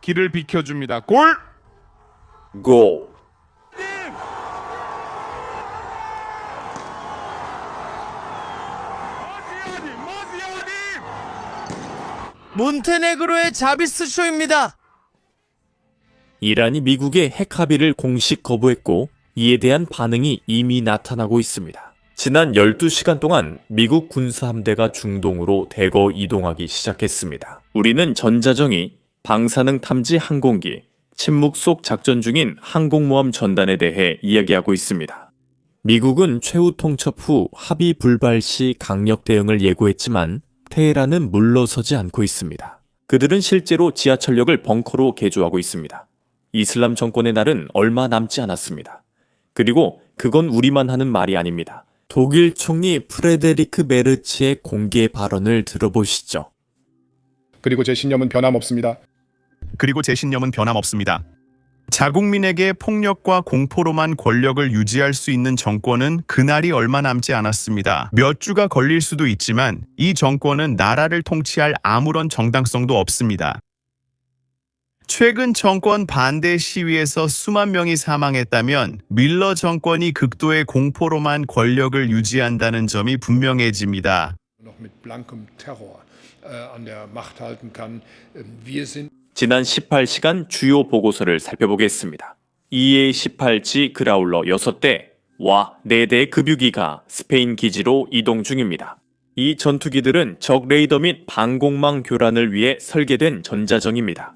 길을 비켜줍니다. 골! 골. 몬테네그로의 자비스 쇼입니다. 이란이 미국의 핵 합의를 공식 거부했고 이에 대한 반응이 이미 나타나고 있습니다. 지난 12시간 동안 미국 군사함대가 중동으로 대거 이동하기 시작했습니다. 우리는 전자정이, 방사능 탐지 항공기, 침묵 속 작전 중인 항공모함 전단에 대해 이야기하고 있습니다. 미국은 최후 통첩 후 합의 불발 시 강력 대응을 예고했지만 테헤란은 물러서지 않고 있습니다. 그들은 실제로 지하철역을 벙커로 개조하고 있습니다. 이슬람 정권의 날은 얼마 남지 않았습니다. 그리고 그건 우리만 하는 말이 아닙니다. 독일 총리 프레데리크 메르츠의 공개 발언을 들어보시죠. 그리고 제 신념은 변함없습니다. 자국민에게 폭력과 공포로만 권력을 유지할 수 있는 정권은 그날이 얼마 남지 않았습니다. 몇 주가 걸릴 수도 있지만 이 정권은 나라를 통치할 아무런 정당성도 없습니다. 최근 정권 반대 시위에서 수만 명이 사망했다면 밀러 정권이 극도의 공포로만 권력을 유지한다는 점이 분명해집니다. 지난 18시간 주요 보고서를 살펴보겠습니다. EA-18G 그라울러 6대와 4대 급유기가 스페인 기지로 이동 중입니다. 이 전투기들은 적 레이더 및 방공망 교란을 위해 설계된 전자정입니다.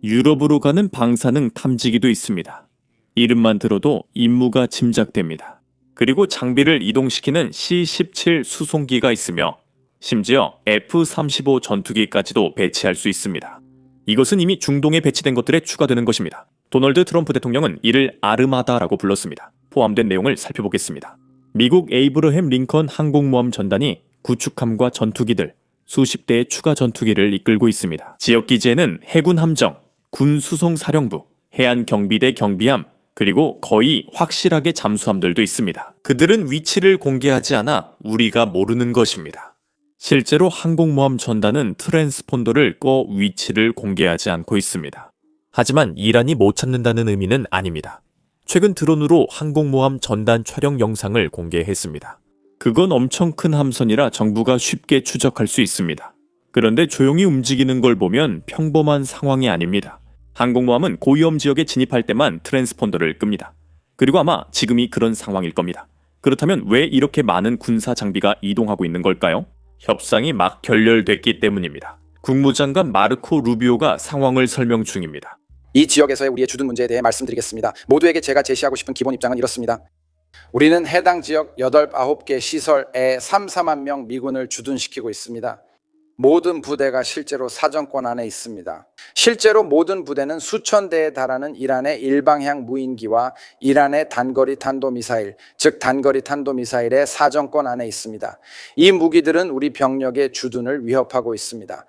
유럽으로 가는 방사능 탐지기도 있습니다. 이름만 들어도 임무가 짐작됩니다. 그리고 장비를 이동시키는 C-17 수송기가 있으며 심지어 F-35 전투기까지도 배치할 수 있습니다. 이것은 이미 중동에 배치된 것들에 추가되는 것입니다. 도널드 트럼프 대통령은 이를 아르마다라고 불렀습니다. 포함된 내용을 살펴보겠습니다. 미국 에이브러햄 링컨 항공모함 전단이 구축함과 전투기들, 수십 대의 추가 전투기를 이끌고 있습니다. 지역기지에는 해군 함정, 군 수송사령부, 해안경비대 경비함, 그리고 거의 확실하게 잠수함들도 있습니다. 그들은 위치를 공개하지 않아 우리가 모르는 것입니다. 실제로 항공모함 전단은 트랜스폰더를 꺼 위치를 공개하지 않고 있습니다. 하지만 이란이 못 찾는다는 의미는 아닙니다. 최근 드론으로 항공모함 전단 촬영 영상을 공개했습니다. 그건 엄청 큰 함선이라 정부가 쉽게 추적할 수 있습니다. 그런데 조용히 움직이는 걸 보면 평범한 상황이 아닙니다. 항공모함은 고위험 지역에 진입할 때만 트랜스폰더를 끕니다. 그리고 아마 지금이 그런 상황일 겁니다. 그렇다면 왜 이렇게 많은 군사 장비가 이동하고 있는 걸까요? 협상이 막 결렬됐기 때문입니다. 국무장관 마르코 루비오가 상황을 설명 중입니다. 이 지역에서의 우리의 주둔 문제에 대해 말씀드리겠습니다. 모두에게 제가 제시하고 싶은 기본 입장은 이렇습니다. 우리는 해당 지역 8, 9개 시설에 3, 4만 명 미군을 주둔시키고 있습니다. 모든 부대가 실제로 사정권 안에 있습니다. 실제로 모든 부대는 수천 대에 달하는 이란의 일방향 무인기와 이란의 단거리 탄도미사일, 즉 단거리 탄도미사일의 사정권 안에 있습니다. 이 무기들은 우리 병력의 주둔을 위협하고 있습니다.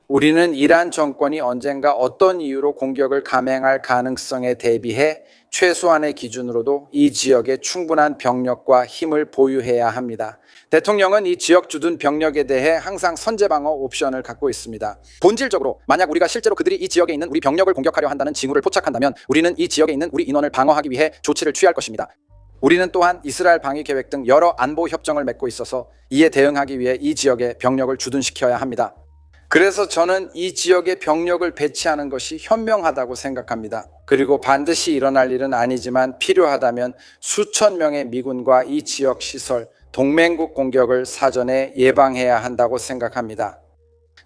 우리는 이란 정권이 언젠가 어떤 이유로 공격을 감행할 가능성에 대비해 최소한의 기준으로도 이 지역에 충분한 병력과 힘을 보유해야 합니다. 대통령은 이 지역 주둔 병력에 대해 항상 선제방어 옵션을 갖고 있습니다. 본질적으로 만약 우리가 실제로 그들이 이 지역에 있는 우리 병력을 공격하려 한다는 징후를 포착한다면 우리는 이 지역에 있는 우리 인원을 방어하기 위해 조치를 취할 것입니다. 우리는 또한 이스라엘 방위 계획 등 여러 안보 협정을 맺고 있어서 이에 대응하기 위해 이 지역에 병력을 주둔시켜야 합니다. 그래서 저는 이 지역에 병력을 배치하는 것이 현명하다고 생각합니다. 그리고 반드시 일어날 일은 아니지만 필요하다면 수천 명의 미군과 이 지역 시설, 동맹국 공격을 사전에 예방해야 한다고 생각합니다.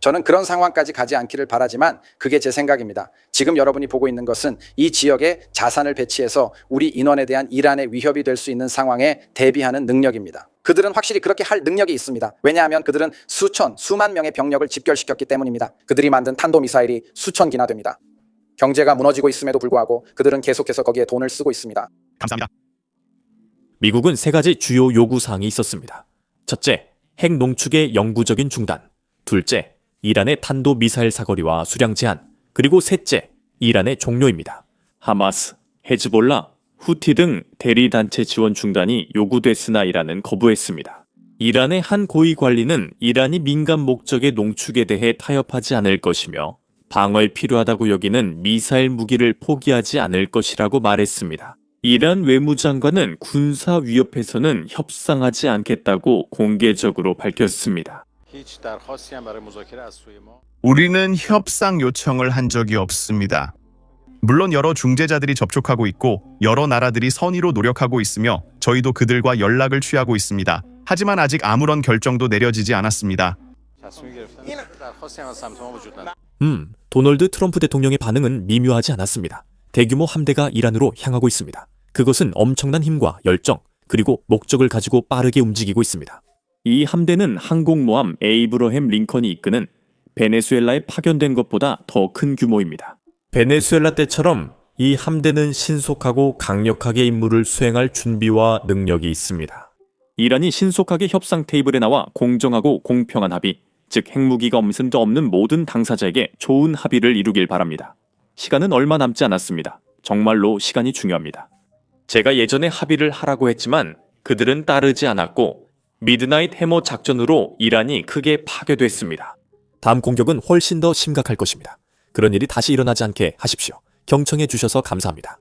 저는 그런 상황까지 가지 않기를 바라지만 그게 제 생각입니다. 지금 여러분이 보고 있는 것은 이 지역에 자산을 배치해서 우리 인원에 대한 이란의 위협이 될 수 있는 상황에 대비하는 능력입니다. 그들은 확실히 그렇게 할 능력이 있습니다. 왜냐하면 그들은 수만 명의 병력을 집결시켰기 때문입니다. 그들이 만든 탄도미사일이 수천 기나 됩니다. 경제가 무너지고 있음에도 불구하고 그들은 계속해서 거기에 돈을 쓰고 있습니다. 감사합니다. 미국은 3가지 주요 요구사항이 있었습니다. 첫째, 핵 농축의 영구적인 중단. 둘째, 이란의 탄도미사일 사거리와 수량 제한. 그리고 셋째, 이란의 종료입니다. 하마스, 헤즈볼라, 후티 등 대리단체 지원 중단이 요구됐으나 이란은 거부했습니다. 이란의 한 고위 관리는 이란이 민간 목적의 농축에 대해 타협하지 않을 것이며 방어에 필요하다고 여기는 미사일 무기를 포기하지 않을 것이라고 말했습니다. 이란 외무장관은 군사 위협에서는 협상하지 않겠다고 공개적으로 밝혔습니다. 우리는 협상 요청을 한 적이 없습니다. 물론 여러 중재자들이 접촉하고 있고 여러 나라들이 선의로 노력하고 있으며 저희도 그들과 연락을 취하고 있습니다. 하지만 아직 아무런 결정도 내려지지 않았습니다. 도널드 트럼프 대통령의 반응은 미묘하지 않았습니다. 대규모 함대가 이란으로 향하고 있습니다. 그것은 엄청난 힘과 열정, 그리고 목적을 가지고 빠르게 움직이고 있습니다. 이 함대는 항공모함 에이브러햄 링컨이 이끄는 베네수엘라에 파견된 것보다 더 큰 규모입니다. 베네수엘라 때처럼 이 함대는 신속하고 강력하게 임무를 수행할 준비와 능력이 있습니다. 이란이 신속하게 협상 테이블에 나와 공정하고 공평한 합의, 즉 핵무기가 없는 모든 당사자에게 좋은 합의를 이루길 바랍니다. 시간은 얼마 남지 않았습니다. 정말로 시간이 중요합니다. 제가 예전에 합의를 하라고 했지만 그들은 따르지 않았고 미드나잇 해머 작전으로 이란이 크게 파괴됐습니다. 다음 공격은 훨씬 더 심각할 것입니다. 그런 일이 다시 일어나지 않게 하십시오. 경청해 주셔서 감사합니다.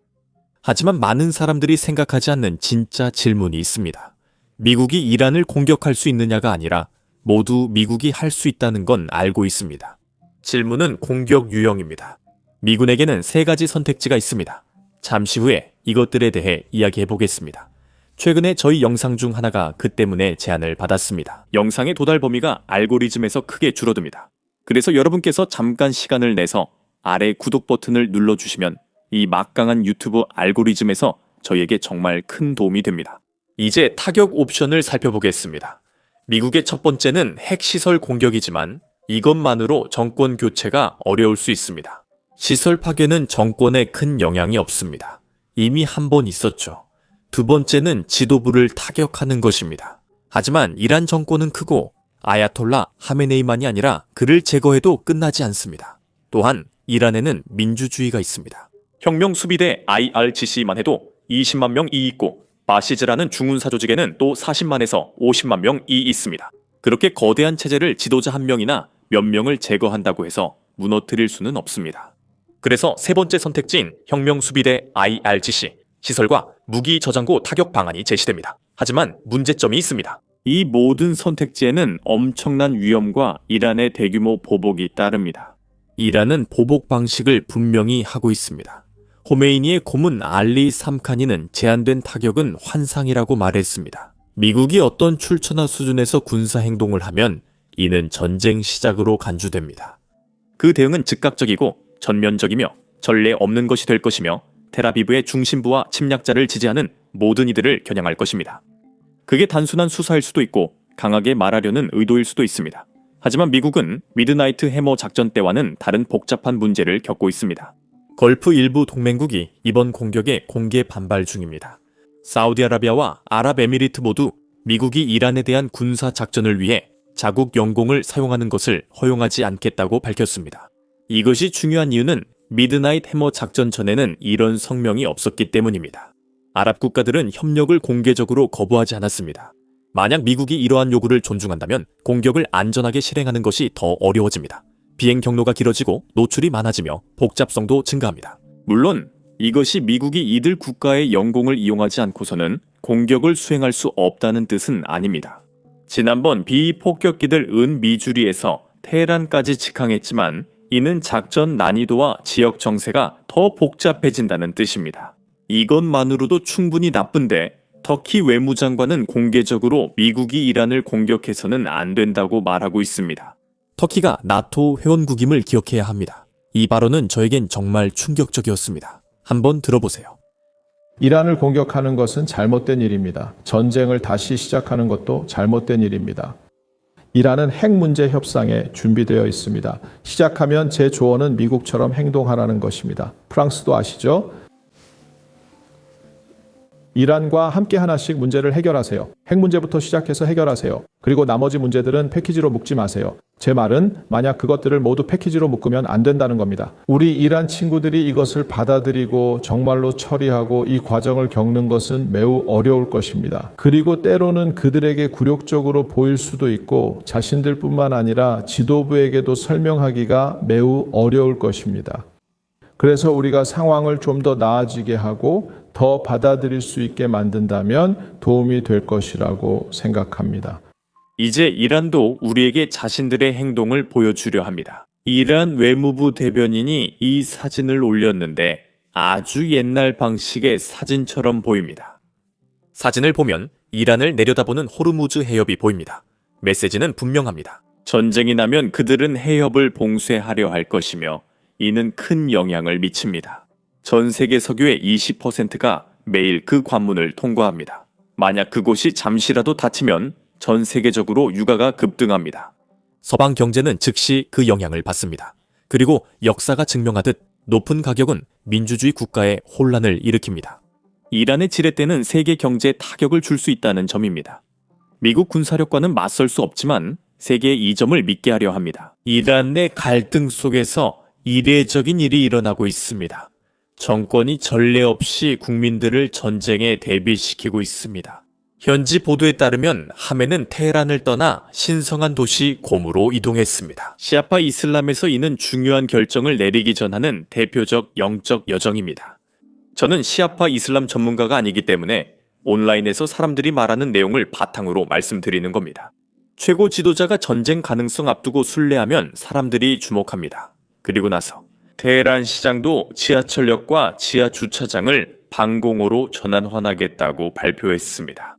하지만 많은 사람들이 생각하지 않는 진짜 질문이 있습니다. 미국이 이란을 공격할 수 있느냐가 아니라 모두 미국이 할 수 있다는 건 알고 있습니다. 질문은 공격 유형입니다. 미군에게는 3가지 선택지가 있습니다. 잠시 후에 이것들에 대해 이야기해 보겠습니다. 최근에 저희 영상 중 하나가 그 때문에 제안을 받았습니다. 영상의 도달 범위가 알고리즘에서 크게 줄어듭니다. 그래서 여러분께서 잠깐 시간을 내서 아래 구독 버튼을 눌러주시면 이 막강한 유튜브 알고리즘에서 저희에게 정말 큰 도움이 됩니다. 이제 타격 옵션을 살펴보겠습니다. 미국의 첫 번째는 핵시설 공격이지만 이것만으로 정권 교체가 어려울 수 있습니다. 시설 파괴는 정권에 큰 영향이 없습니다. 이미 한 번 있었죠. 두 번째는 지도부를 타격하는 것입니다. 하지만 이란 정권은 크고 아야톨라 하메네이만이 아니라 그를 제거해도 끝나지 않습니다. 또한 이란에는 민주주의가 있습니다. 혁명 수비대 IRGC만 해도 20만 명이 있고 바시즈라는 중군사 조직에는 또 40만에서 50만 명이 있습니다. 그렇게 거대한 체제를 지도자 한 명이나 몇 명을 제거한다고 해서 무너뜨릴 수는 없습니다. 그래서 세 번째 선택지인 혁명 수비대 IRGC, 시설과 무기 저장고 타격 방안이 제시됩니다. 하지만 문제점이 있습니다. 이 모든 선택지에는 엄청난 위험과 이란의 대규모 보복이 따릅니다. 이란은 보복 방식을 분명히 하고 있습니다. 호메이니의 고문 알리 삼카니는 제한된 타격은 환상이라고 말했습니다. 미국이 어떤 출처나 수준에서 군사 행동을 하면 이는 전쟁 시작으로 간주됩니다. 그 대응은 즉각적이고 전면적이며 전례 없는 것이 될 것이며 텔아비브의 중심부와 침략자를 지지하는 모든 이들을 겨냥할 것입니다. 그게 단순한 수사일 수도 있고 강하게 말하려는 의도일 수도 있습니다. 하지만 미국은 미드나이트 해머 작전 때와는 다른 복잡한 문제를 겪고 있습니다. 걸프 일부 동맹국이 이번 공격에 공개 반발 중입니다. 사우디아라비아와 아랍에미리트 모두 미국이 이란에 대한 군사 작전을 위해 자국 영공을 사용하는 것을 허용하지 않겠다고 밝혔습니다. 이것이 중요한 이유는 미드나잇 해머 작전 전에는 이런 성명이 없었기 때문입니다. 아랍 국가들은 협력을 공개적으로 거부하지 않았습니다. 만약 미국이 이러한 요구를 존중한다면 공격을 안전하게 실행하는 것이 더 어려워집니다. 비행 경로가 길어지고 노출이 많아지며 복잡성도 증가합니다. 물론 이것이 미국이 이들 국가의 영공을 이용하지 않고서는 공격을 수행할 수 없다는 뜻은 아닙니다. 지난번 비폭격기들 은미주리에서 테헤란까지 직항했지만 이는 작전 난이도와 지역 정세가 더 복잡해진다는 뜻입니다. 이것만으로도 충분히 나쁜데 터키 외무장관은 공개적으로 미국이 이란을 공격해서는 안 된다고 말하고 있습니다. 터키가 나토 회원국임을 기억해야 합니다. 이 발언은 저에겐 정말 충격적이었습니다. 한번 들어보세요. 이란을 공격하는 것은 잘못된 일입니다. 전쟁을 다시 시작하는 것도 잘못된 일입니다. 이란은 핵 문제 협상에 준비되어 있습니다. 시작하면 제 조언은 미국처럼 행동하라는 것입니다. 프랑스도 아시죠? 이란과 함께 하나씩 문제를 해결하세요. 핵 문제부터 시작해서 해결하세요. 그리고 나머지 문제들은 패키지로 묶지 마세요. 제 말은 만약 그것들을 모두 패키지로 묶으면 안 된다는 겁니다. 우리 이란 친구들이 이것을 받아들이고 정말로 처리하고 이 과정을 겪는 것은 매우 어려울 것입니다. 그리고 때로는 그들에게 굴욕적으로 보일 수도 있고 자신들뿐만 아니라 지도부에게도 설명하기가 매우 어려울 것입니다. 그래서 우리가 상황을 좀 더 나아지게 하고 더 받아들일 수 있게 만든다면 도움이 될 것이라고 생각합니다. 이제 이란도 우리에게 자신들의 행동을 보여주려 합니다. 이란 외무부 대변인이 이 사진을 올렸는데 아주 옛날 방식의 사진처럼 보입니다. 사진을 보면 이란을 내려다보는 호르무즈 해협이 보입니다. 메시지는 분명합니다. 전쟁이 나면 그들은 해협을 봉쇄하려 할 것이며 이는 큰 영향을 미칩니다. 전 세계 석유의 20%가 매일 그 관문을 통과합니다. 만약 그곳이 잠시라도 닫히면 전 세계적으로 유가가 급등합니다. 서방 경제는 즉시 그 영향을 받습니다. 그리고 역사가 증명하듯 높은 가격은 민주주의 국가에 혼란을 일으킵니다. 이란의 지렛대는 세계 경제에 타격을 줄 수 있다는 점입니다. 미국 군사력과는 맞설 수 없지만 세계의 이 점을 믿게 하려 합니다. 이란 내 갈등 속에서 이례적인 일이 일어나고 있습니다. 정권이 전례 없이 국민들을 전쟁에 대비시키고 있습니다. 현지 보도에 따르면 하메는 테헤란을 떠나 신성한 도시 곰으로 이동했습니다. 시아파 이슬람에서 이는 중요한 결정을 내리기 전 하는 대표적 영적 여정입니다. 저는 시아파 이슬람 전문가가 아니기 때문에 온라인에서 사람들이 말하는 내용을 바탕으로 말씀드리는 겁니다. 최고 지도자가 전쟁 가능성 앞두고 순례하면 사람들이 주목합니다. 그리고 나서 테헤란 시장도 지하철역과 지하 주차장을 방공호로 전환하겠다고 발표했습니다.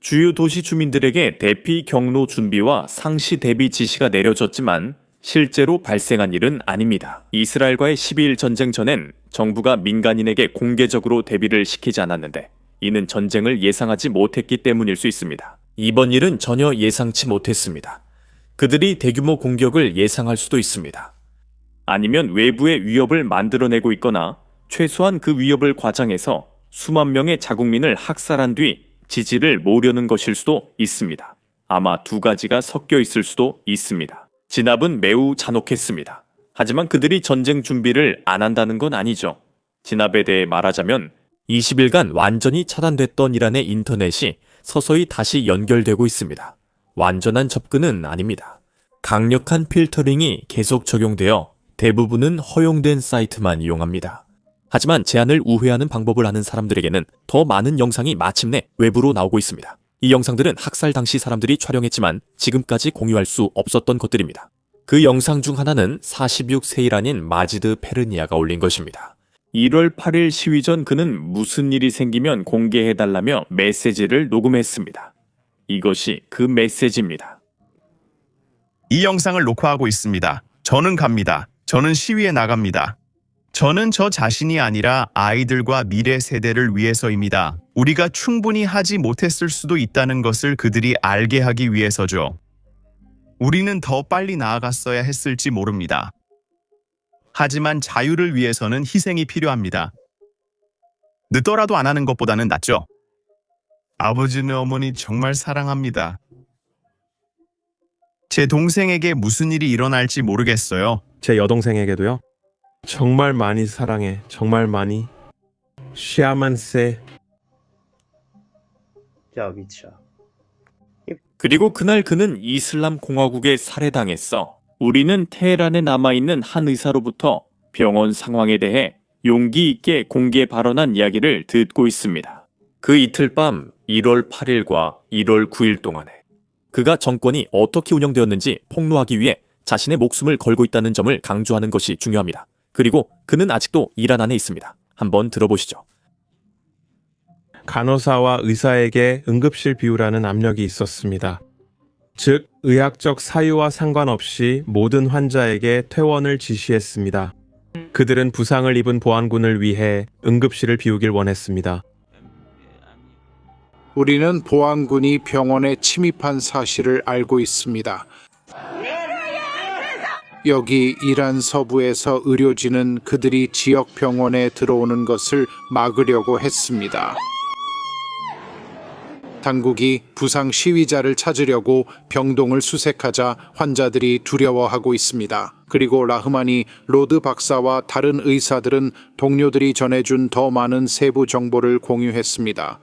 주요 도시 주민들에게 대피 경로 준비와 상시 대비 지시가 내려졌지만 실제로 발생한 일은 아닙니다. 이스라엘과의 12일 전쟁 전엔 정부가 민간인에게 공개적으로 대비를 시키지 않았는데 이는 전쟁을 예상하지 못했기 때문일 수 있습니다. 이번 일은 전혀 예상치 못했습니다. 그들이 대규모 공격을 예상할 수도 있습니다. 아니면 외부의 위협을 만들어내고 있거나 최소한 그 위협을 과장해서 수만 명의 자국민을 학살한 뒤 지지를 모으려는 것일 수도 있습니다. 아마 두 가지가 섞여 있을 수도 있습니다. 진압은 매우 잔혹했습니다. 하지만 그들이 전쟁 준비를 안 한다는 건 아니죠. 진압에 대해 말하자면 20일간 완전히 차단됐던 이란의 인터넷이 서서히 다시 연결되고 있습니다. 완전한 접근은 아닙니다. 강력한 필터링이 계속 적용되어 대부분은 허용된 사이트만 이용합니다. 하지만 제안을 우회하는 방법을 아는 사람들에게는 더 많은 영상이 마침내 외부로 나오고 있습니다. 이 영상들은 학살 당시 사람들이 촬영했지만 지금까지 공유할 수 없었던 것들입니다. 그 영상 중 하나는 46세 이란인 마지드 페르니아가 올린 것입니다. 1월 8일 시위 전 그는 무슨 일이 생기면 공개해달라며 메시지를 녹음했습니다. 이것이 그 메시지입니다. 이 영상을 녹화하고 있습니다. 저는 갑니다. 저는 시위에 나갑니다. 저는 저 자신이 아니라 아이들과 미래 세대를 위해서입니다. 우리가 충분히 하지 못했을 수도 있다는 것을 그들이 알게 하기 위해서죠. 우리는 더 빨리 나아갔어야 했을지 모릅니다. 하지만 자유를 위해서는 희생이 필요합니다. 늦더라도 안 하는 것보다는 낫죠. 아버지는 어머니 정말 사랑합니다. 제 동생에게 무슨 일이 일어날지 모르겠어요. 제 여동생에게도요. 정말 많이 사랑해. 정말 많이. 샤만세. 그리고 그날 그는 이슬람 공화국에 살해당했어. 우리는 테헤란에 남아있는 한 의사로부터 병원 상황에 대해 용기 있게 공개 발언한 이야기를 듣고 있습니다. 그 이틀 밤 1월 8일과 1월 9일 동안에 그가 정권이 어떻게 운영되었는지 폭로하기 위해 자신의 목숨을 걸고 있다는 점을 강조하는 것이 중요합니다. 그리고 그는 아직도 이란 안에 있습니다. 한번 들어보시죠. 간호사와 의사에게 응급실 비우라는 압력이 있었습니다. 즉, 의학적 사유와 상관없이 모든 환자에게 퇴원을 지시했습니다. 그들은 부상을 입은 보안군을 위해 응급실을 비우길 원했습니다. 우리는 보안군이 병원에 침입한 사실을 알고 있습니다. 여기 이란 서부에서 의료진은 그들이 지역 병원에 들어오는 것을 막으려고 했습니다. 당국이 부상 시위자를 찾으려고 병동을 수색하자 환자들이 두려워하고 있습니다. 그리고 라흐마니 로드 박사와 다른 의사들은 동료들이 전해준 더 많은 세부 정보를 공유했습니다.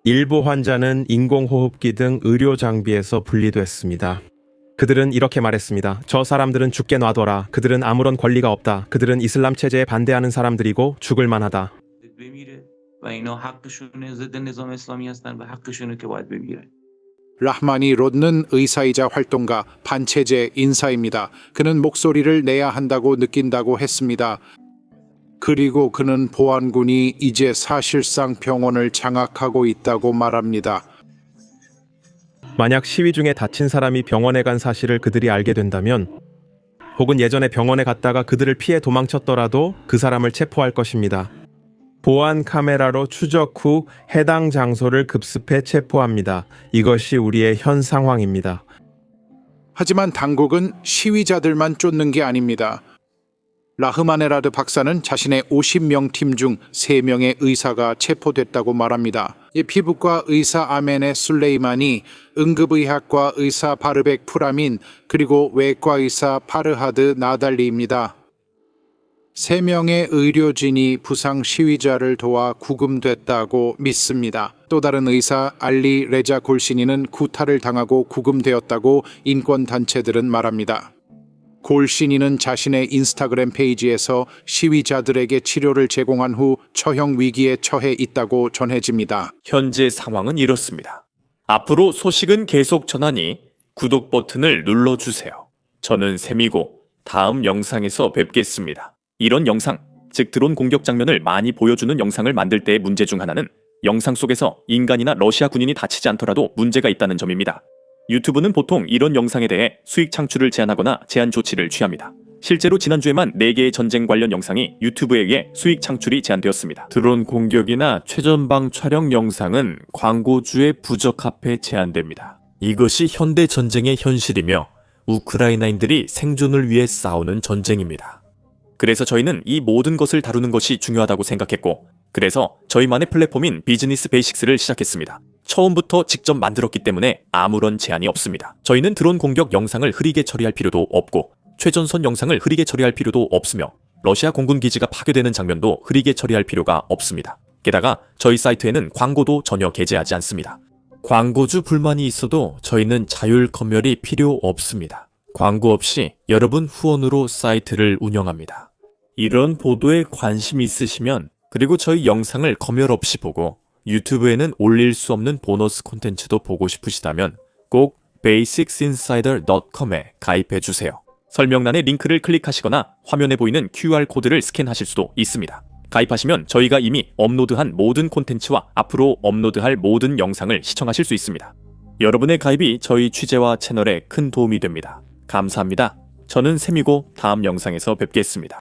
일부 환자는 인공호흡기 등 의료 장비에서 분리됐습니다. 그들은 이렇게 말했습니다. 저 사람들은 죽게 놔둬라. 그들은 아무런 권리가 없다. 그들은 이슬람 체제에 반대하는 사람들이고 죽을 만하다. 라흐마니 로드는 의사이자 활동가, 반체제 인사입니다. 그는 목소리를 내야 한다고 느낀다고 했습니다. 그리고 그는 보안군이 이제 사실상 병원을 장악하고 있다고 말합니다. 만약 시위 중에 다친 사람이 병원에 간 사실을 그들이 알게 된다면, 혹은 예전에 병원에 갔다가 그들을 피해 도망쳤더라도 그 사람을 체포할 것입니다. 보안 카메라로 추적 후 해당 장소를 급습해 체포합니다. 이것이 우리의 현 상황입니다. 하지만 당국은 시위자들만 쫓는 게 아닙니다. 라흐마네라드 박사는 자신의 50명 팀 중 3명의 의사가 체포됐다고 말합니다. 피부과 의사 아멘의 술레이만이, 응급의학과 의사 바르백 프라민, 그리고 외과 의사 파르하드 나달리입니다. 3명의 의료진이 부상 시위자를 도와 구금됐다고 믿습니다. 또 다른 의사 알리 레자 골시니는 구타를 당하고 구금되었다고 인권단체들은 말합니다. 골시니는 자신의 인스타그램 페이지에서 시위자들에게 치료를 제공한 후 처형 위기에 처해 있다고 전해집니다. 현재 상황은 이렇습니다. 앞으로 소식은 계속 전하니 구독 버튼을 눌러주세요. 저는 샘이고 다음 영상에서 뵙겠습니다. 이런 영상, 즉 드론 공격 장면을 많이 보여주는 영상을 만들 때의 문제 중 하나는 영상 속에서 인간이나 러시아 군인이 다치지 않더라도 문제가 있다는 점입니다. 유튜브는 보통 이런 영상에 대해 수익 창출을 제한하거나 제한 조치를 취합니다. 실제로 지난주에만 4개의 전쟁 관련 영상이 유튜브에 의해 수익 창출이 제한되었습니다. 드론 공격이나 최전방 촬영 영상은 광고주의 부적 합에 제한됩니다. 이것이 현대 전쟁의 현실이며 우크라이나인들이 생존을 위해 싸우는 전쟁입니다. 그래서 저희는 이 모든 것을 다루는 것이 중요하다고 생각했고, 그래서 저희만의 플랫폼인 비즈니스 베이식스를 시작했습니다. 처음부터 직접 만들었기 때문에 아무런 제한이 없습니다. 저희는 드론 공격 영상을 흐리게 처리할 필요도 없고, 최전선 영상을 흐리게 처리할 필요도 없으며, 러시아 공군 기지가 파괴되는 장면도 흐리게 처리할 필요가 없습니다. 게다가 저희 사이트에는 광고도 전혀 게재하지 않습니다. 광고주 불만이 있어도 저희는 자율 검열이 필요 없습니다. 광고 없이 여러분 후원으로 사이트를 운영합니다. 이런 보도에 관심 있으시면, 그리고 저희 영상을 검열 없이 보고 유튜브에는 올릴 수 없는 보너스 콘텐츠도 보고 싶으시다면 꼭 basicsinsider.com에 가입해주세요. 설명란에 링크를 클릭하시거나 화면에 보이는 QR코드를 스캔하실 수도 있습니다. 가입하시면 저희가 이미 업로드한 모든 콘텐츠와 앞으로 업로드할 모든 영상을 시청하실 수 있습니다. 여러분의 가입이 저희 취재와 채널에 큰 도움이 됩니다. 감사합니다. 저는 샘이고 다음 영상에서 뵙겠습니다.